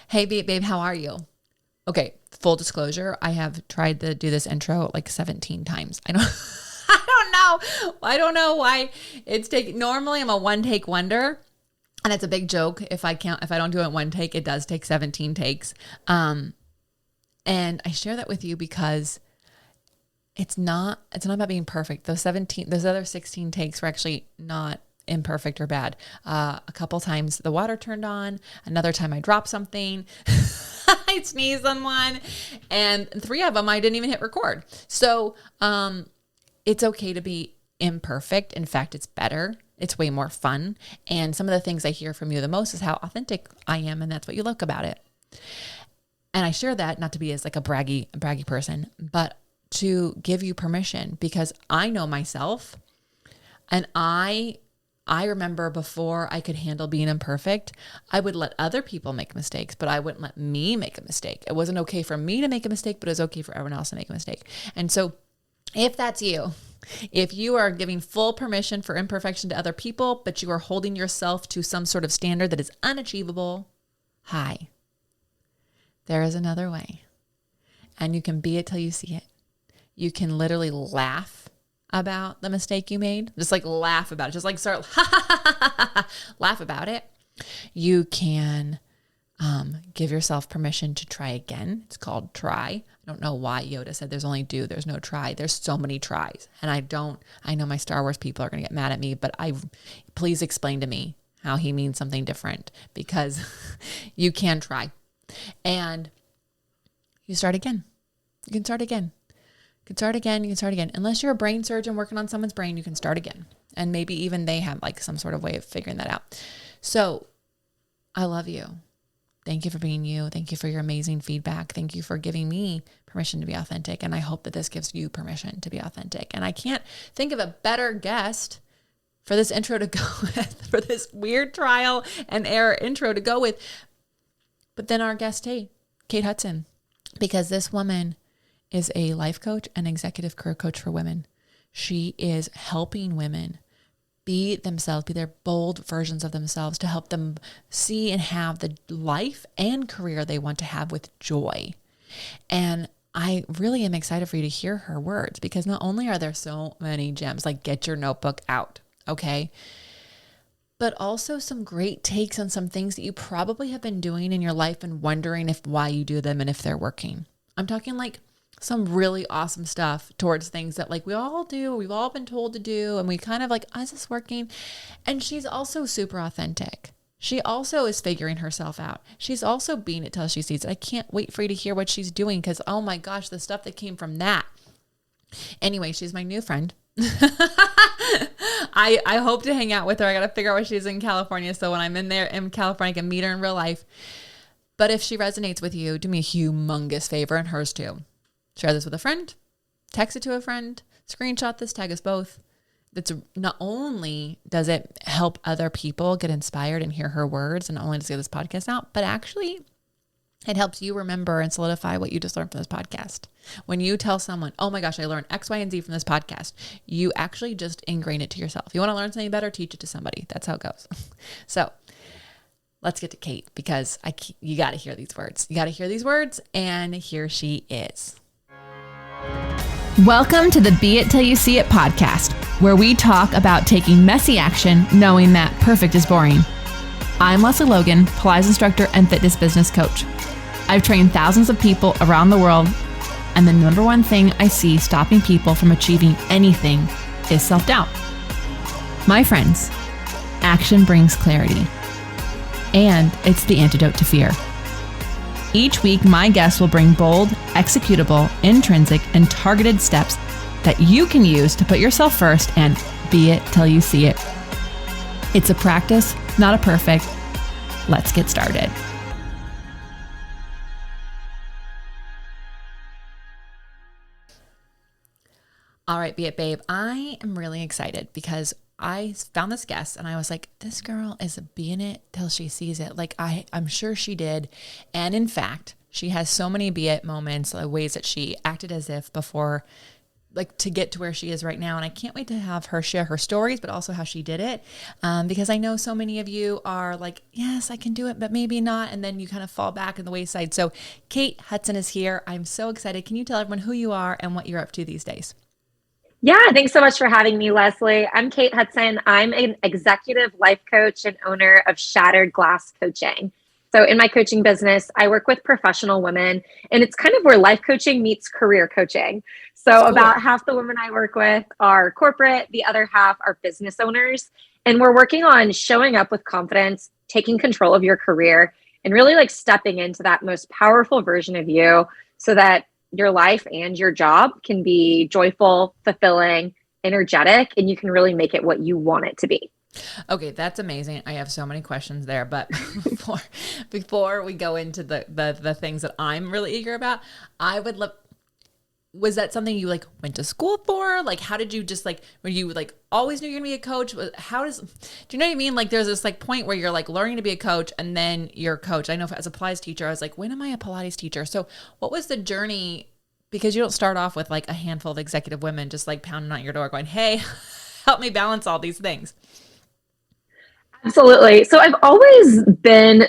Hey, babe, how are you? Okay, full disclosure, I have tried to do this intro like 17 times. I don't know why it's taking. Normally, I'm a one take wonder, and it's a big joke if I don't do it in one take. It does take 17 takes, and I share that with you because it's not about being perfect. Those other 16 takes were actually not imperfect or bad. A couple times the water turned on. Another time I dropped something. I sneezed on one, and 3 of them I didn't even hit record. So it's okay to be imperfect. In fact, it's better. It's way more fun. And some of the things I hear from you the most is how authentic I am, and that's what you like about it. And I share that not to be as like a braggy person, but to give you permission, because I know myself, and I remember before I could handle being imperfect, I would let other people make mistakes, but I wouldn't let me make a mistake. It wasn't okay for me to make a mistake, but it was okay for everyone else to make a mistake. And so if that's you, if you are giving full permission for imperfection to other people, but you are holding yourself to some sort of standard that is unachievable, hi, there is another way. And you can be it till you see it. You can literally laugh about the mistake you made. Just like laugh about it. Just like start laugh about it. You can give yourself permission to try again. It's called try. I don't know why Yoda said there's only do, there's no try. There's so many tries. And I know my Star Wars people are going to get mad at me, but please explain to me how he means something different, because you can try. And you start again. You can start again. You can start again. Unless you're a brain surgeon working on someone's brain, you can start again. And maybe even they have like some sort of way of figuring that out. So I love you. Thank you for being you. Thank you for your amazing feedback. Thank you for giving me permission to be authentic. And I hope that this gives you permission to be authentic. And I can't think of a better guest for this intro to go with, for this weird trial and error intro to go with, but then our guest, Kate Hutson, because this woman is a life coach and executive career coach for women. She is helping women be themselves, be their bold versions of themselves, to help them see and have the life and career they want to have with joy. And I really am excited for you to hear her words, because not only are there so many gems, like get your notebook out, okay? But also some great takes on some things that you probably have been doing in your life and wondering why you do them and if they're working. I'm talking like some really awesome stuff towards things that like we all do, we've all been told to do, and we kind of like, is this working? And she's also super authentic. She also is figuring herself out. She's also being it till she sees it. I can't wait for you to hear what she's doing, because oh my gosh, the stuff that came from that. Anyway, she's my new friend. I hope to hang out with her. I got to figure out where she's in California, so when I'm in California, I can meet her in real life. But if she resonates with you, do me a humongous favor, and hers too. Share this with a friend, text it to a friend, screenshot this, tag us both. That's not only does it help other people get inspired and hear her words, and not only does it get this podcast out, but actually it helps you remember and solidify what you just learned from this podcast. When you tell someone, oh my gosh, I learned X, Y, and Z from this podcast, you actually just ingrain it to yourself. You want to learn something better, teach it to somebody. That's how it goes. So let's get to Kate, because you got to hear these words. You got to hear these words, and here she is. Welcome to the Be It Till You See It podcast, where we talk about taking messy action, knowing that perfect is boring. I'm Lesley Logan, Pilates instructor and fitness business coach. I've trained thousands of people around the world, and the number one thing I see stopping people from achieving anything is self-doubt. My friends, action brings clarity, and it's the antidote to fear. Each week, my guests will bring bold, executable, intrinsic, and targeted steps that you can use to put yourself first and be it till you see it. It's a practice, not a perfect. Let's get started. All right, Be It Babe. I am really excited because I found this guest and I was like, this girl is being it till she sees it. Like I'm sure she did. And in fact, she has so many be it moments, ways that she acted as if before like to get to where she is right now. And I can't wait to have her share her stories, but also how she did it. Because I know so many of you are like, yes, I can do it, but maybe not. And then you kind of fall back in the wayside. So Kate Hutson is here. I'm so excited. Can you tell everyone who you are and what you're up to these days? Yeah, thanks so much for having me, Lesley. I'm Kate Hutson. I'm an executive life coach and owner of Shattered Glass Coaching. So in my coaching business, I work with professional women, and it's kind of where life coaching meets career coaching. So Cool. about half the women I work with are corporate, the other half are business owners. And we're working on showing up with confidence, taking control of your career, and really like stepping into that most powerful version of you so that your life and your job can be joyful, fulfilling, energetic, and you can really make it what you want it to be. Okay, that's amazing. I have so many questions there, but before we go into the things that I'm really eager about, I would love, was that something you like went to school for? Like, how did you just like, were you like always knew you're gonna be a coach? How do you know what I mean? Like there's this like point where you're like learning to be a coach and then you're a coach. I know as a Pilates teacher, I was like, when am I a Pilates teacher? So what was the journey? Because you don't start off with like a handful of executive women just like pounding on your door going, hey, help me balance all these things. Absolutely. So I've always been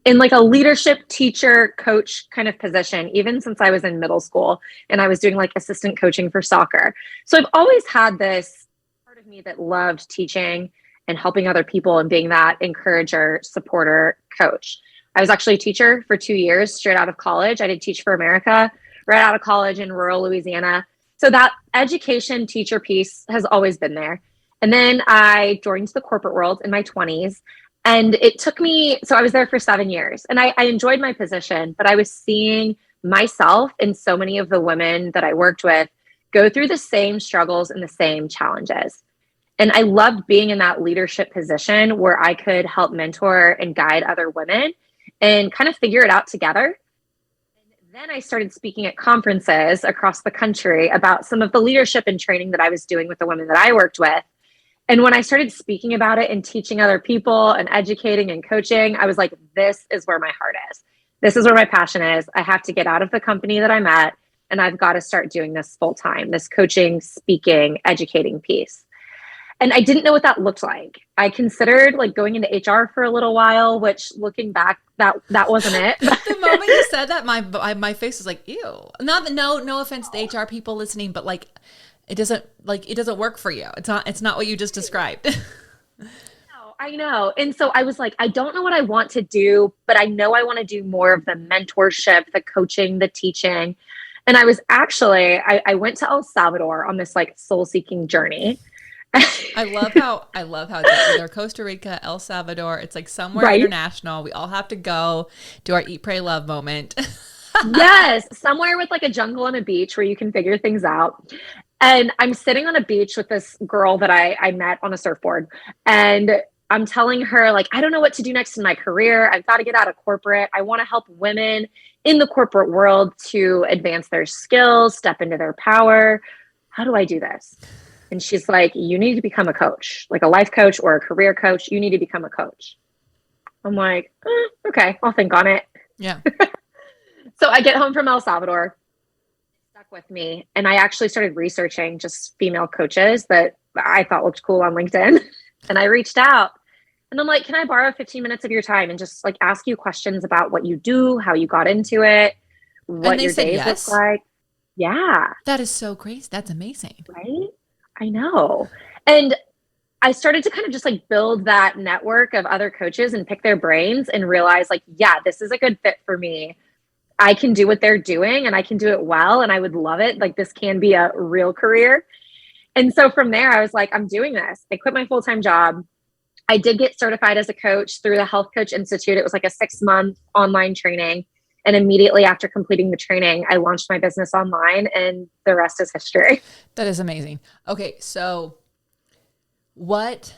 in like a leadership teacher coach kind of position, even since I was in middle school and I was doing like assistant coaching for soccer. So I've always had this part of me that loved teaching and helping other people and being that encourager, supporter, coach. I was actually a teacher for 2 years straight out of college. I did Teach for America right out of college in rural Louisiana. So that education teacher piece has always been there. And then I joined the corporate world in my 20s. And it took me, so I was there for 7 years and I enjoyed my position, but I was seeing myself and so many of the women that I worked with go through the same struggles and the same challenges. And I loved being in that leadership position where I could help mentor and guide other women and kind of figure it out together. And then I started speaking at conferences across the country about some of the leadership and training that I was doing with the women that I worked with. And when I started speaking about it and teaching other people and educating and coaching, I was like, this is where my heart is. This is where my passion is. I have to get out of the company that I'm at, and I've got to start doing this full time, this coaching, speaking, educating piece. And I didn't know what that looked like. I considered like going into HR for a little while, which looking back, that wasn't it. The moment you said that, my face was like, ew. Not that, no offense to HR people listening, but like, it doesn't work for you. It's not what you just described. I know. And so I was like, I don't know what I want to do, but I know I want to do more of the mentorship, the coaching, the teaching. And I was actually, I went to El Salvador on this like soul seeking journey. I love how it's either Costa Rica, El Salvador. It's like somewhere Right? international. We all have to go do our eat, pray, love moment. Yes, somewhere with like a jungle and a beach where you can figure things out. And I'm sitting on a beach with this girl that I met on a surfboard. And I'm telling her, like, I don't know what to do next in my career. I've got to get out of corporate. I want to help women in the corporate world to advance their skills, step into their power. How do I do this? And she's like, you need to become a coach, like a life coach or a career coach. You need to become a coach. I'm like, okay, I'll think on it. Yeah. So I get home from El Salvador, stuck with me. And I actually started researching just female coaches that I thought looked cool on LinkedIn. And I reached out and I'm like, can I borrow 15 minutes of your time and just like ask you questions about what you do, how you got into it, what your days look like? Yeah. That is so crazy. That's amazing. Right? I know. And I started to kind of just like build that network of other coaches and pick their brains and realize like, yeah, this is a good fit for me. I can do what they're doing and I can do it well. And I would love it. Like this can be a real career. And so from there, I was like, I'm doing this. I quit my full-time job. I did get certified as a coach through the Health Coach Institute. It was like a 6-month online training. And immediately after completing the training, I launched my business online and the rest is history. That is amazing. Okay. So what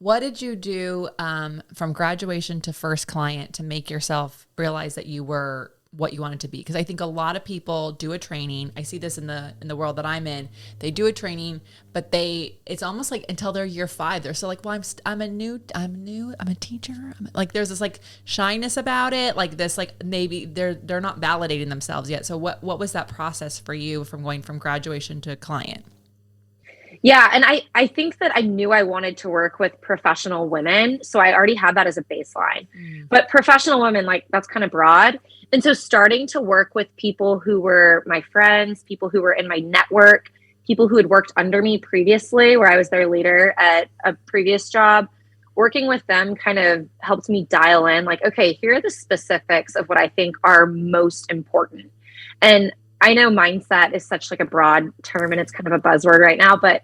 did you do from graduation to first client to make yourself realize that you were what you want it to be. Because I think a lot of people do a training. I see this in the world that I'm in. They do a training, but it's almost like until they're year 5, they're still like, well, I'm a teacher. Like there's this like shyness about it. Like this, like maybe they're not validating themselves yet. So what was that process for you from going from graduation to client? Yeah. And I think that I knew I wanted to work with professional women. So I already had that as a baseline. But professional women, like that's kind of broad. And so starting to work with people who were my friends, people who were in my network, people who had worked under me previously, where I was their leader at a previous job, working with them kind of helped me dial in like, okay, here are the specifics of what I think are most important. And I know mindset is such like a broad term and it's kind of a buzzword right now, but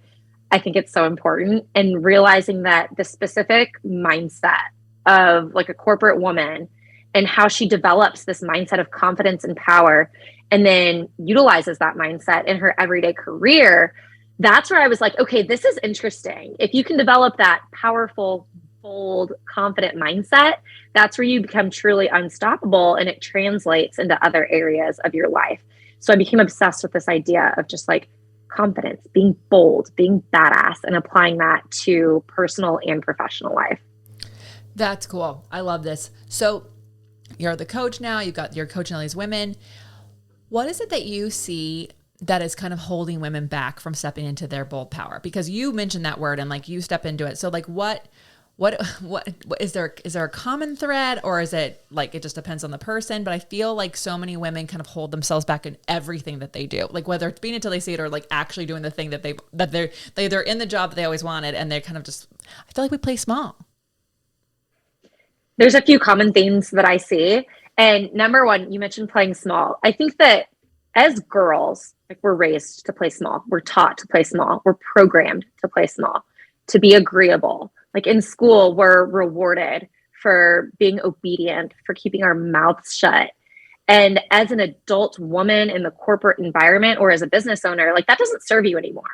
I think it's so important. And realizing that the specific mindset of like a corporate woman and how she develops this mindset of confidence and power and then utilizes that mindset in her everyday career, that's where I was like, okay, this is interesting. If you can develop that powerful, bold, confident mindset, that's where you become truly unstoppable and it translates into other areas of your life. So I became obsessed with this idea of just like confidence, being bold, being badass, and applying that to personal and professional life. That's cool. I love this. So you're the coach now, you're coaching all these women. What is it that you see that is kind of holding women back from stepping into their bold power? Because you mentioned that word and like you step into it. So like what is there a common thread, or is it like, it just depends on the person? But I feel like so many women kind of hold themselves back in everything that they do, like whether it's being until they see it or like actually doing the thing that they're in the job that they always wanted. And they're kind of just, I feel like we play small. There's a few common themes that I see. And number one, you mentioned playing small. I think that as girls, like we're raised to play small. We're taught to play small. We're programmed to play small, to be agreeable. Like in school, we're rewarded for being obedient, for keeping our mouths shut. And as an adult woman in the corporate environment or as a business owner, like that doesn't serve you anymore.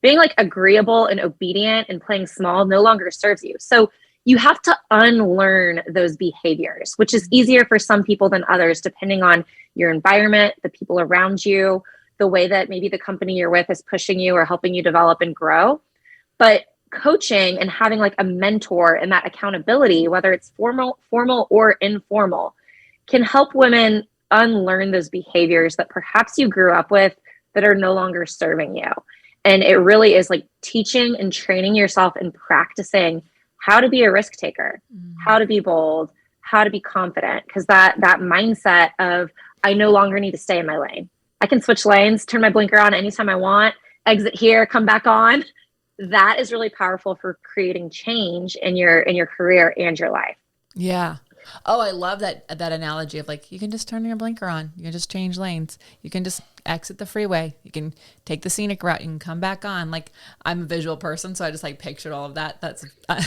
Being like agreeable and obedient and playing small no longer serves you. So you have to unlearn those behaviors, which is easier for some people than others, depending on your environment, the people around you, the way that maybe the company you're with is pushing you or helping you develop and grow. But coaching and having like a mentor and that accountability, whether it's formal or informal, can help women unlearn those behaviors that perhaps you grew up with that are no longer serving you. And it really is like teaching and training yourself and practicing how to be a risk taker, how to be bold, how to be confident. Because that mindset of, I no longer need to stay in my lane. I can switch lanes, turn my blinker on anytime I want, exit here, come back on. That is really powerful for creating change in your career and your life. Yeah. Oh, I love that analogy of like, you can just turn your blinker on. You can just change lanes. You can just exit the freeway. You can take the scenic route. You can come back on. Like, I'm a visual person, so I just like pictured all of that. That's why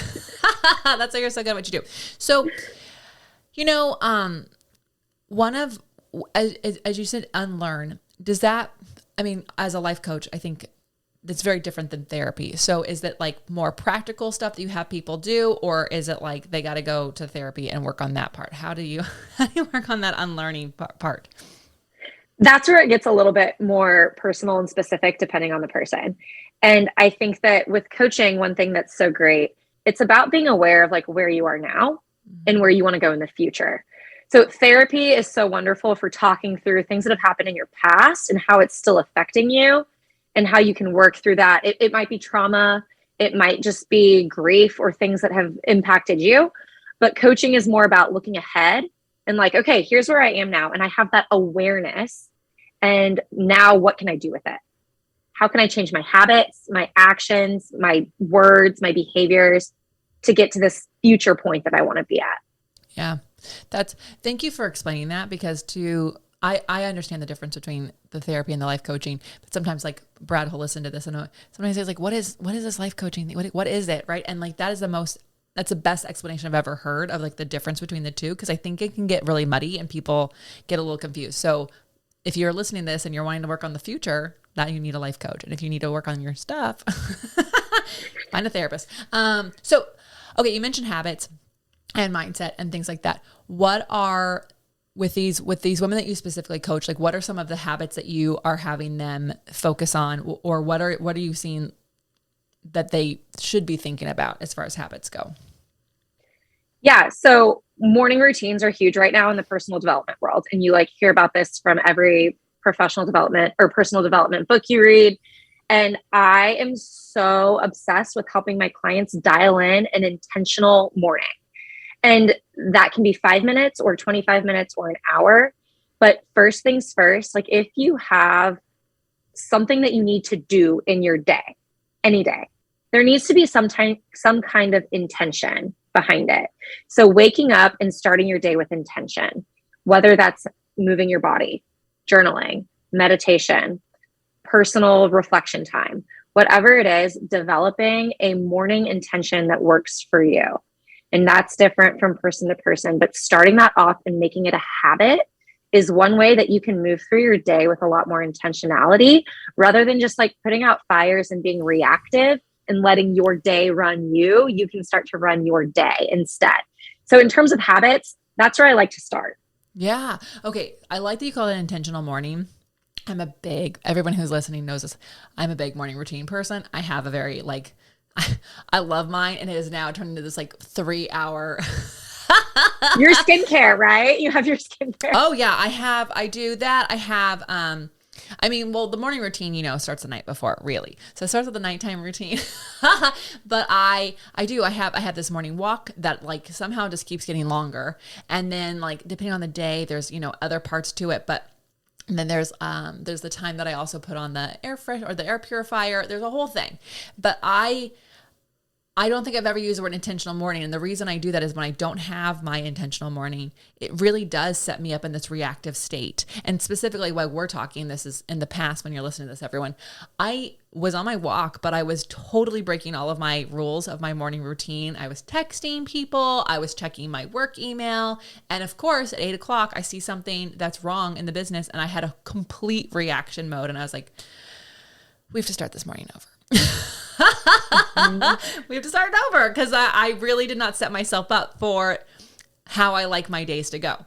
you're so good at what you do. So, one of, as you said, unlearn, does that, I mean, as a life coach, I think that's very different than therapy. So is it like more practical stuff that you have people do, or is it like they got to go to therapy and work on that part? How do you work on that unlearning part? That's where it gets a little bit more personal and specific depending on the person. And I think that with coaching, one thing that's so great, it's about being aware of like where you are now and where you want to go in the future. So therapy is so wonderful for talking through things that have happened in your past and how it's still affecting you and how you can work through that. It might be trauma. It might just be grief or things that have impacted you. But coaching is more about looking ahead and like, okay, here's where I am now. And I have that awareness. And now what can I do with it? How can I change my habits, my actions, my words, my behaviors to get to this future point that I want to be at? Yeah. Thank you for explaining that, because I understand the difference between the therapy and the life coaching, but sometimes like Brad will listen to this and sometimes he's like, what is this life coaching thing? What is it? Right. And like, that's the best explanation I've ever heard of like the difference between the two. Cause I think it can get really muddy and people get a little confused. So if you're listening to this and you're wanting to work on the future, that you need a life coach. And if you need to work on your stuff, find a therapist. Okay. You mentioned habits and mindset and things like that. What are with these women that you specifically coach, like what are some of the habits that you are having them focus on, or what are you seeing that they should be thinking about as far as habits go? Yeah. So morning routines are huge right now in the personal development world. And you like hear about this from every professional development or personal development book you read. And I am so obsessed with helping my clients dial in an intentional morning. And that can be 5 minutes or 25 minutes or an hour. But first things first, like if you have something that you need to do in your day, any day, there needs to be some kind of intention behind it. So waking up and starting your day with intention, whether that's moving your body, journaling, meditation, personal reflection time, whatever it is, developing a morning intention that works for you. And that's different from person to person, but starting that off and making it a habit is one way that you can move through your day with a lot more intentionality rather than just like putting out fires and being reactive and letting your day run you. You can start to run your day instead. So in terms of habits, that's where I like to start. Yeah. Okay. I like that you call it an intentional morning. Everyone who's listening knows this. I'm a big morning routine person. I have a very I love mine, and it has now turned into this 3-hour. Your skincare, right? You have your skincare. Oh yeah, I do that. I have, the morning routine, starts the night before, really. So it starts with the nighttime routine. But I have this morning walk that somehow just keeps getting longer. And then depending on the day, there's, other parts to it, but and then there's the time that I also put on the air purifier. There's a whole thing, but I don't think I've ever used the word intentional morning. And the reason I do that is when I don't have my intentional morning, it really does set me up in this reactive state. And specifically while we're talking, this is in the past when you're listening to this, everyone, I was on my walk, but I was totally breaking all of my rules of my morning routine. I was texting people. I was checking my work email. And of course, at 8:00, I see something that's wrong in the business. And I had a complete reaction mode. And I was like, we have to start this morning over. We have to start over because I really did not set myself up for how I like my days to go.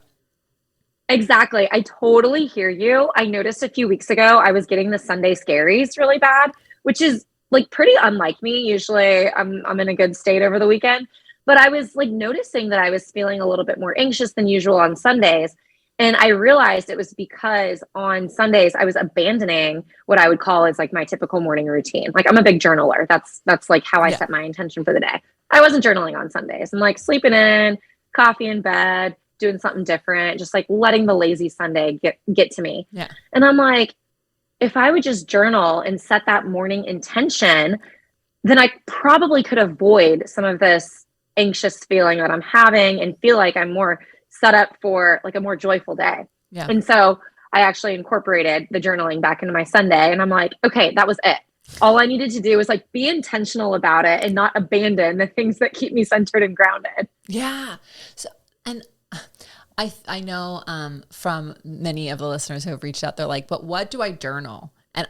Exactly. I totally hear you. I noticed a few weeks ago, I was getting the Sunday scaries really bad, which is pretty unlike me. Usually I'm in a good state over the weekend, but I was noticing that I was feeling a little bit more anxious than usual on Sundays. And I realized it was because on Sundays I was abandoning what I would call is my typical morning routine. I'm a big journaler. That's how I set my intention for the day. I wasn't journaling on Sundays. I'm sleeping in, coffee in bed, doing something different, just letting the lazy Sunday get to me. Yeah. And I'm if I would just journal and set that morning intention, then I probably could avoid some of this anxious feeling that I'm having and feel like I'm more set up for a more joyful day. Yeah. And so I actually incorporated the journaling back into my Sunday, and I'm okay, that was it. All I needed to do was be intentional about it and not abandon the things that keep me centered and grounded. Yeah. So, and I know from many of the listeners who have reached out, they're like, but what do I journal? And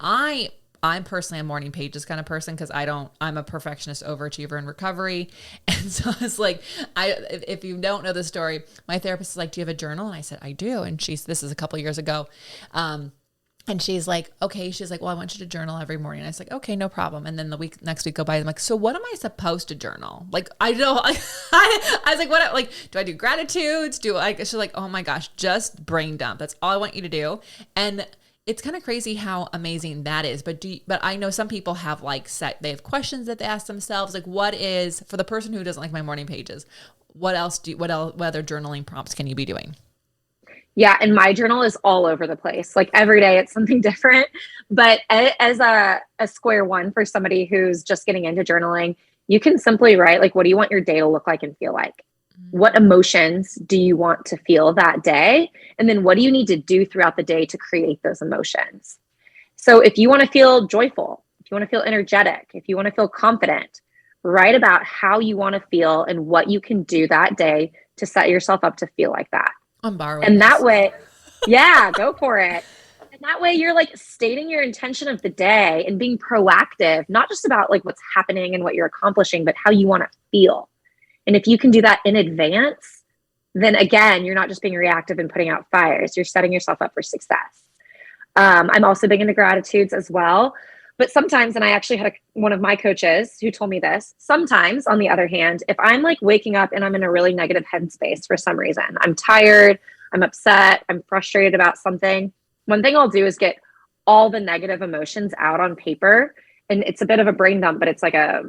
I'm personally a morning pages kind of person because I'm a perfectionist overachiever in recovery. And so it's if you don't know the story, my therapist is like, do you have a journal? And I said, I do. And this is a couple of years ago. And she's like, okay. She's like, well, I want you to journal every morning. And I was like, okay, no problem. And then next week go by. I'm like, so what am I supposed to journal? I know. I was like, what? Do I do gratitudes? She's like, oh my gosh, just brain dump. That's all I want you to do. And it's kind of crazy how amazing that is. But I know some people have they have questions that they ask themselves. What is, for the person who doesn't like my morning pages, what other journaling prompts can you be doing? Yeah. And my journal is all over the place. Every day it's something different, but as a square one for somebody who's just getting into journaling, you can simply write, what do you want your day to look like and feel like? What emotions do you want to feel that day? And then what do you need to do throughout the day to create those emotions? So if you want to feel joyful, if you want to feel energetic, if you want to feel confident, write about how you want to feel and what you can do that day to set yourself up to feel like that. I'm borrowing And this. that way, yeah, go for it. And that way you're stating your intention of the day and being proactive, not just about what's happening and what you're accomplishing, but how you want to feel. And if you can do that in advance, then again, you're not just being reactive and putting out fires, you're setting yourself up for success. I'm also big into gratitudes as well. But sometimes, and I actually had one of my coaches who told me this, sometimes, on the other hand, if I'm like waking up and I'm in a really negative headspace for some reason, I'm tired, I'm upset, I'm frustrated about something, one thing I'll do is get all the negative emotions out on paper. And it's a bit of a brain dump, but it's like a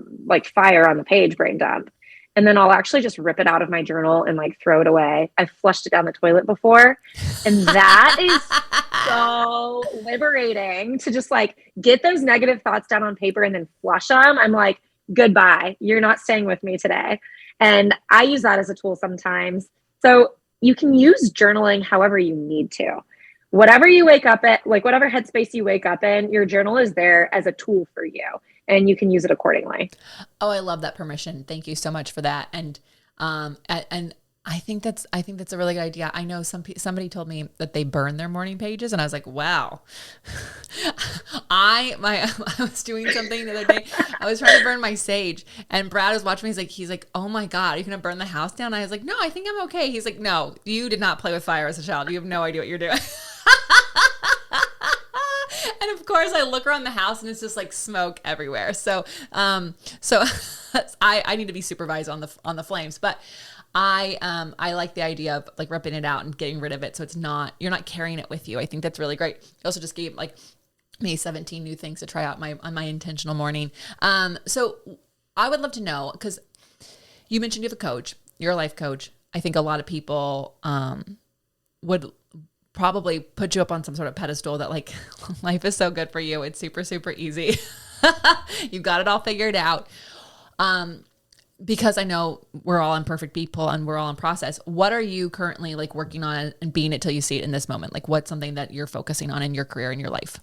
fire on the page brain dump. And then I'll actually just rip it out of my journal and like throw it away. I've flushed it down the toilet before. And that is so liberating to just like get those negative thoughts down on paper and then flush them. I'm like, goodbye. You're not staying with me today. And I use that as a tool sometimes. So you can use journaling however you need to. Whatever you wake up at, like whatever headspace you wake up in, your journal is there as a tool for you and you can use it accordingly. Oh, I love that permission. Thank you so much for that. And I think that's a really good idea. I know somebody told me that they burn their morning pages and I was like, wow. I was doing something the other day. I was trying to burn my sage and Brad was watching me. He's like, oh my God, are you going to burn the house down? And I was like, no, I think I'm okay. He's like, no, you did not play with fire as a child. You have no idea what you're doing. And of course I look around the house and it's just like smoke everywhere. So I need to be supervised on the flames, but I like the idea of like ripping it out and getting rid of it. So you're not carrying it with you. I think that's really great. I also just gave like me 17 new things to try out on my intentional morning. So I would love to know, because you mentioned you have a coach, you're a life coach. I think a lot of people, would probably put you up on some sort of pedestal that like life is so good for you. It's super, super easy. You've got it all figured out. Because I know we're all imperfect people and we're all in process. What are you currently like working on and being it till you see it in this moment? Like what's something that you're focusing on in your career and your life?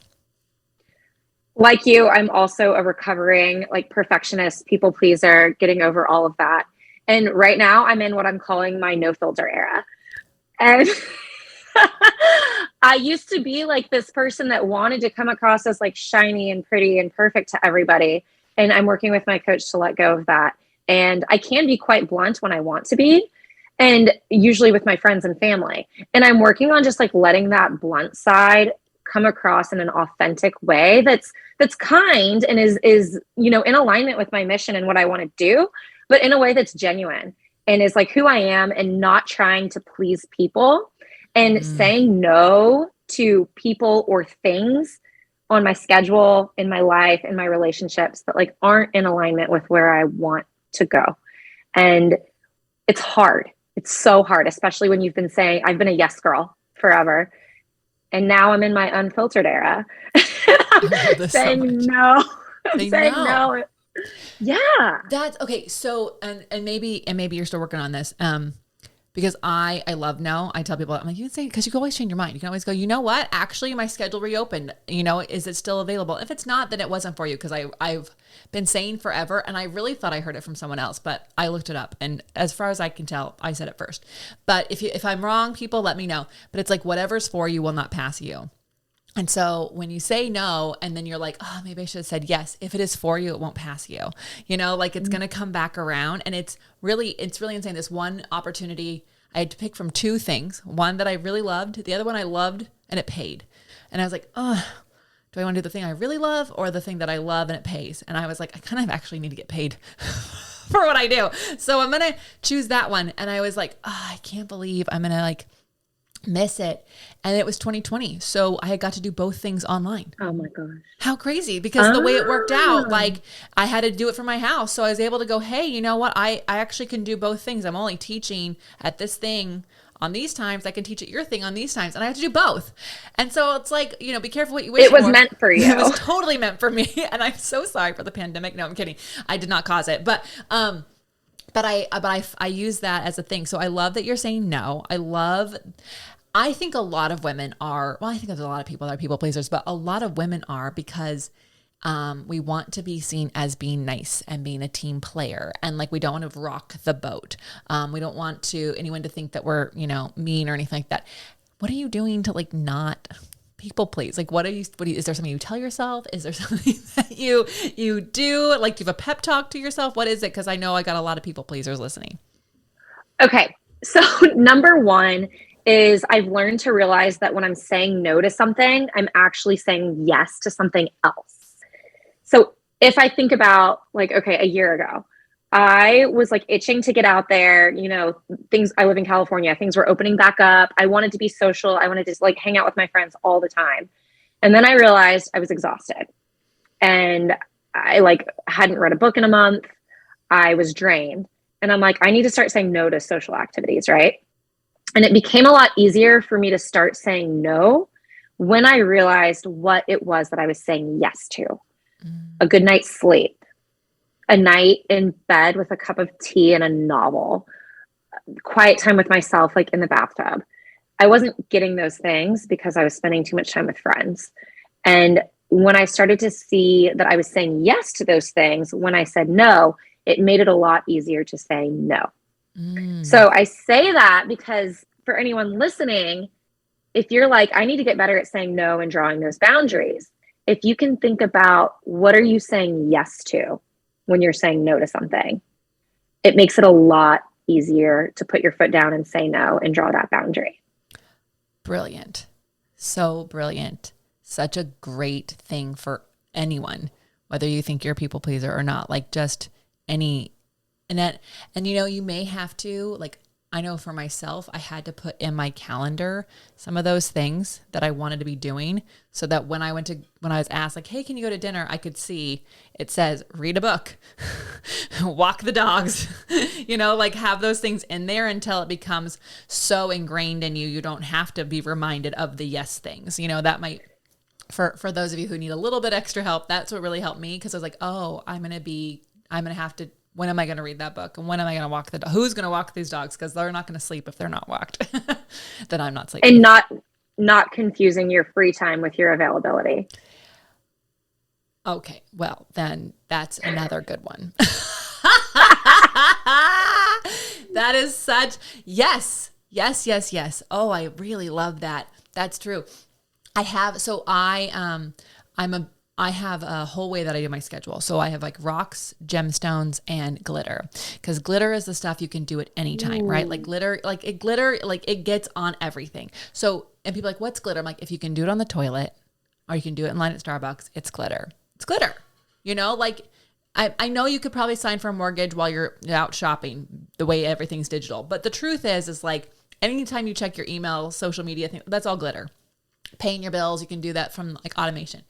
Like you, I'm also a recovering like perfectionist, people pleaser, getting over all of that. And right now I'm in what I'm calling my no filter era. And I used to be like this person that wanted to come across as like shiny and pretty and perfect to everybody. And I'm working with my coach to let go of that. And I can be quite blunt when I want to be, and usually with my friends and family. And I'm working on just like letting that blunt side come across in an authentic way that's kind and is in alignment with my mission and what I want to do, but in a way that's genuine and is like who I am and not trying to please people and saying no to people or things on my schedule, in my life, in my relationships that like aren't in alignment with where I want to go. And it's hard. It's so hard, especially when you've been saying, I've been a yes girl forever. And now I'm in my unfiltered era. saying no. Saying no. Yeah. That's okay. So, and maybe you're still working on this. Because I love no. I tell people, I'm like, you can say, because you can always change your mind. You can always go, you know what? Actually, my schedule reopened. Is it still available? If it's not, then it wasn't for you. Because I've been saying forever, and I really thought I heard it from someone else, but I looked it up, and as far as I can tell, I said it first. But if I'm wrong, people let me know. But it's like whatever's for you will not pass you. And so when you say no, and then you're like, oh, maybe I should have said yes. If it is for you, it won't pass you. Like it's going to come back around. And it's really insane. This one opportunity, I had to pick from two things. One that I really loved. The other one I loved and it paid. And I was like, oh, do I want to do the thing I really love or the thing that I love and it pays? And I was like, I kind of actually need to get paid for what I do. So I'm going to choose that one. And I was like, oh, I can't believe I'm going to like miss it. And it was 2020. So I had got to do both things online. Oh my gosh. How crazy, because the way it worked out, like I had to do it from my house. So I was able to go, hey, you know what? I actually can do both things. I'm only teaching at this thing on these times. I can teach at your thing on these times. And I have to do both. And so it's like, be careful what you wish for. It was meant for you. It was totally meant for me. And I'm so sorry for the pandemic. No, I'm kidding. I did not cause it. But I use that as a thing. So I love that you're saying no. I think a lot of women are, I think there's a lot of people that are people pleasers, but a lot of women are because we want to be seen as being nice and being a team player. And like, we don't want to rock the boat. We don't want anyone to think that we're, mean or anything like that. What are you doing to like not people please? Like, is there something you tell yourself? Is there something that you do? Like, do you have a pep talk to yourself? What is it? Because I know I got a lot of people pleasers listening. Okay. So number one is I've learned to realize that when I'm saying no to something, I'm actually saying yes to something else. So if I think about like, okay, a year ago, I was like itching to get out there, things, I live in California, things were opening back up. I wanted to be social. I wanted to just like hang out with my friends all the time. And then I realized I was exhausted and I like hadn't read a book in a month. I was drained. And I'm like, I need to start saying no to social activities, right? And it became a lot easier for me to start saying no when I realized what it was that I was saying yes to. A good night's sleep, a night in bed with a cup of tea and a novel, quiet time with myself, like in the bathtub. I wasn't getting those things because I was spending too much time with friends. And when I started to see that I was saying yes to those things, when I said no, it made it a lot easier to say no. So I say that because for anyone listening, if you're like, I need to get better at saying no and drawing those boundaries, if you can think about what are you saying yes to when you're saying no to something, it makes it a lot easier to put your foot down and say no and draw that boundary. Brilliant. So brilliant. Such a great thing for anyone, whether you think you're a people pleaser or not, like just any, and you may have to, like, I know for myself, I had to put in my calendar some of those things that I wanted to be doing so that when I was asked like, hey, can you go to dinner? I could see it says, read a book, walk the dogs, like have those things in there until it becomes so ingrained in you. You don't have to be reminded of the yes things, that might, for those of you who need a little bit extra help, that's what really helped me. Cause I was like, oh, I'm going to have to, when am I going to read that book? And when am I going to walk the dog? Who's going to walk these dogs? Because they're not going to sleep if they're not walked. Then I'm not sleeping. And not confusing your free time with your availability. Okay. Well, then that's another good one. That is such, yes. Oh, I really love that. That's true. I have a whole way that I do my schedule. So I have like rocks, gemstones, and glitter. Because glitter is the stuff you can do at any time, right? Like glitter, it gets on everything. So, and people are like, what's glitter? I'm like, if you can do it on the toilet or you can do it in line at Starbucks, it's glitter. It's glitter. I know you could probably sign for a mortgage while you're out shopping the way everything's digital. But the truth is like anytime you check your email, social media, that's all glitter. Paying your bills, you can do that from like automation.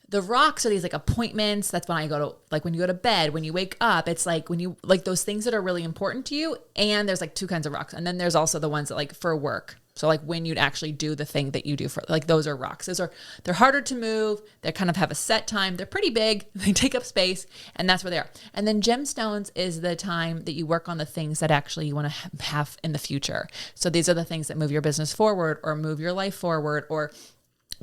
The rocks are these like appointments. That's when I go to, like when you go to bed, when you wake up, it's like when you, like those things that are really important to you. And there's like two kinds of rocks. And then there's also the ones that like for work. So like when you'd actually do the thing that you do for, like those are rocks. They're harder to move. They kind of have a set time. They're pretty big. They take up space and that's where they are. And then gemstones is the time that you work on the things that actually you want to have in the future. So these are the things that move your business forward or move your life forward or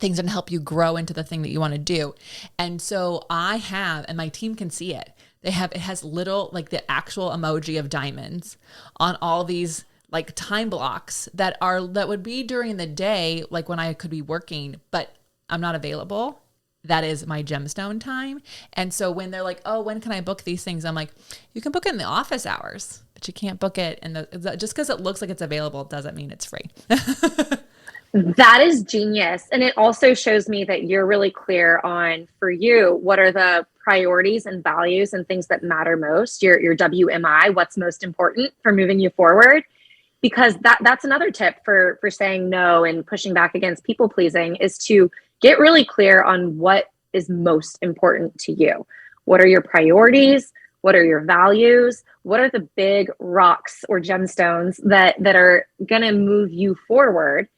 things that help you grow into the thing that you want to do. And so I have, and my team can see it. It has little, like the actual emoji of diamonds on all these like time blocks that would be during the day, like when I could be working, but I'm not available. That is my gemstone time. And so when they're like, oh, when can I book these things? I'm like, you can book it in the office hours, but you can't book it just because it looks like it's available doesn't mean it's free. That is genius. And it also shows me that you're really clear on, for you, what are the priorities and values and things that matter most, your WMI, what's most important for moving you forward. Because that's another tip for saying no and pushing back against people pleasing is to get really clear on what is most important to you. What are your priorities? What are your values? What are the big rocks or gemstones that are going to move you forward?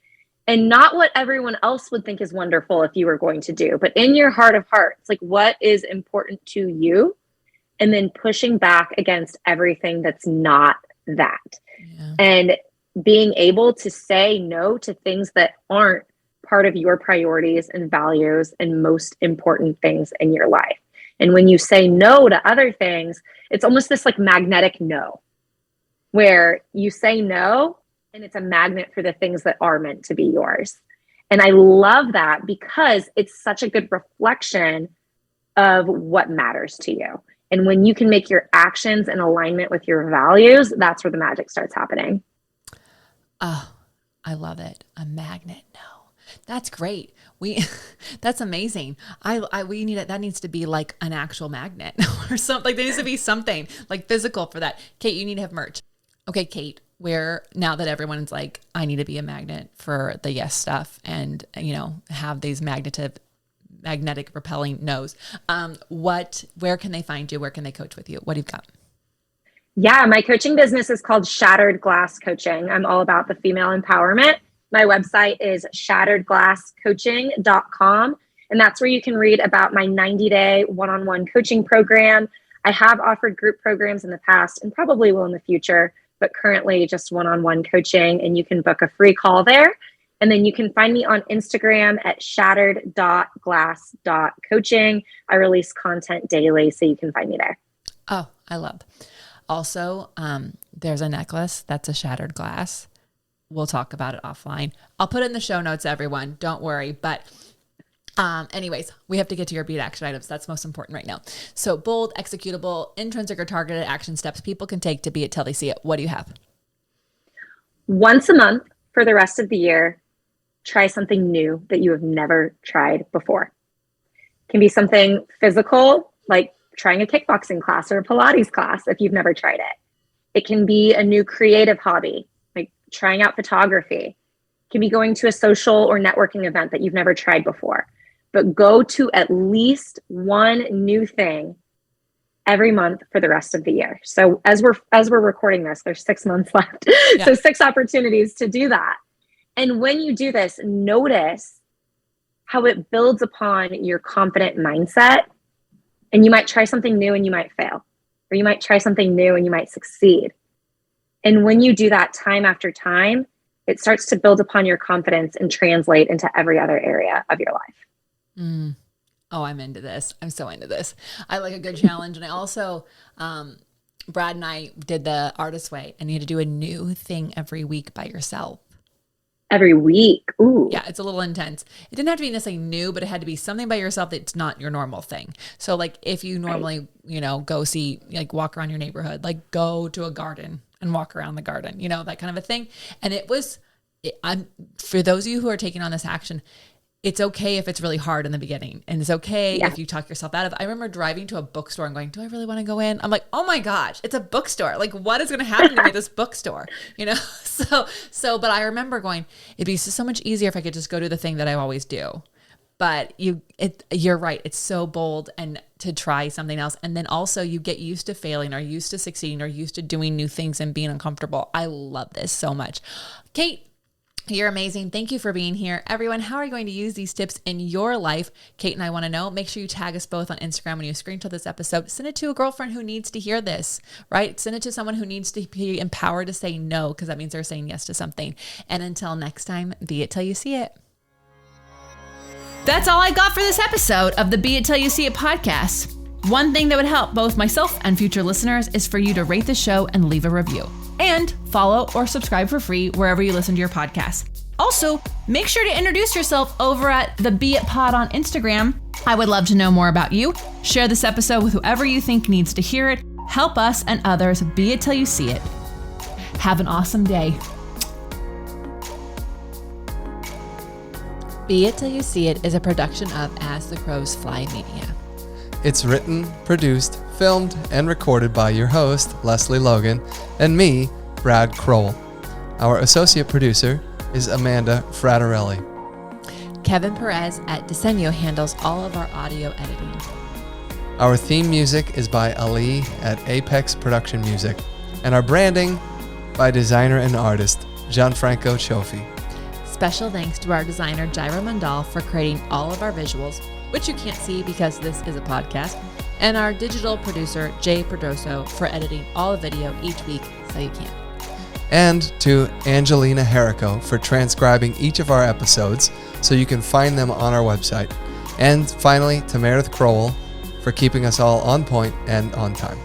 And not what everyone else would think is wonderful if you were going to do, but in your heart of hearts, like what is important to you? And then pushing back against everything that's not that. Yeah. And being able to say no to things that aren't part of your priorities and values and most important things in your life. And when you say no to other things, it's almost this like magnetic no, where you say no and it's a magnet for the things that are meant to be yours. And I love that because it's such a good reflection of what matters to you. And when you can make your actions in alignment with your values, that's where the magic starts happening. Oh, I love it. A magnet. No, that's great. That's amazing. We need it. That needs to be like an actual magnet or something. Like there needs to be something like physical for that. Kate, you need to have merch. Okay, Kate, now that everyone's like, I need to be a magnet for the yes stuff and, have these magnetic repelling no's. Where can they find you? Where can they coach with you? What do you got? Yeah, my coaching business is called Shattered Glass Coaching. I'm all about the female empowerment. My website is shatteredglasscoaching.com. And that's where you can read about my 90-day one-on-one coaching program. I have offered group programs in the past and probably will in the future, but currently just one-on-one coaching. And you can book a free call there. And then you can find me on Instagram at shattered.glass.coaching. I release content daily, so you can find me there. Oh, I love. Also, there's a necklace that's a shattered glass. We'll talk about it offline. I'll put it in the show notes, everyone. Don't worry. But anyways, we have to get to your beit action items. That's most important right now. So bold, executable, intrinsic or targeted action steps people can take to be it till they see it. What do you have? Once a month for the rest of the year, try something new that you have never tried before. It can be something physical, like trying a kickboxing class or a Pilates class if you've never tried it. It can be a new creative hobby, like trying out photography. It can be going to a social or networking event that you've never tried before. But go to at least one new thing every month for the rest of the year. So as we're recording this, there's 6 months left. Yeah. So 6 opportunities to do that. And when you do this, notice how it builds upon your confident mindset. And you might try something new and you might fail, or you might try something new and you might succeed. And when you do that time after time, it starts to build upon your confidence and translate into every other area of your life. Oh, I'm into this. I'm so into this. I like a good challenge. And I also, Brad and I did the artist way, and you had to do a new thing every week by yourself. Every week. Ooh. Yeah, it's a little intense. It didn't have to be necessarily new, but it had to be something by yourself that's not your normal thing. So like if you normally, go see, like walk around your neighborhood, like go to a garden and walk around the garden, that kind of a thing. And for those of you who are taking on this action, it's okay if it's really hard in the beginning, and it's okay if you talk yourself out of it. I remember driving to a bookstore and going, do I really want to go in? I'm like, oh my gosh, it's a bookstore. Like what is going to happen to me at this bookstore? But I remember going, it'd be so much easier if I could just go do the thing that I always do. But you're right. It's so bold and to try something else. And then also you get used to failing or used to succeeding or used to doing new things and being uncomfortable. I love this so much. Kate, you're amazing. Thank you for being here. Everyone, how are you going to use these tips in your life? Kate and I want to know. Make sure you tag us both on Instagram when you screenshot this episode. Send it to a girlfriend who needs to hear this, right? Send it to someone who needs to be empowered to say no, because that means they're saying yes to something. And until next time, be it till you see it. That's all I got for this episode of the Be It Till You See It podcast. One thing that would help both myself and future listeners is for you to rate the show and leave a review. And follow or subscribe for free wherever you listen to your podcast. Also, make sure to introduce yourself over at the Be It Pod on Instagram. I would love to know more about you. Share this episode with whoever you think needs to hear it. Help us and others be it till you see it. Have an awesome day. Be It Till You See It is a production of As the Crows Fly Media. It's written, produced, filmed, and recorded by your host, Lesley Logan, and me, Brad Crowell. Our associate producer is Amanda Fraterelli. Kevin Perez at Disenyo handles all of our audio editing. Our theme music is by Ali at Apex Production Music, and our branding by designer and artist Gianfranco Cioffi. Special thanks to our designer Jairo Mandal for creating all of our visuals, which you can't see because this is a podcast, and our digital producer Jay Perdoso for editing all the video each week so you can. And to Angelina Herrico for transcribing each of our episodes so you can find them on our website. And finally, to Meredith Crowell for keeping us all on point and on time.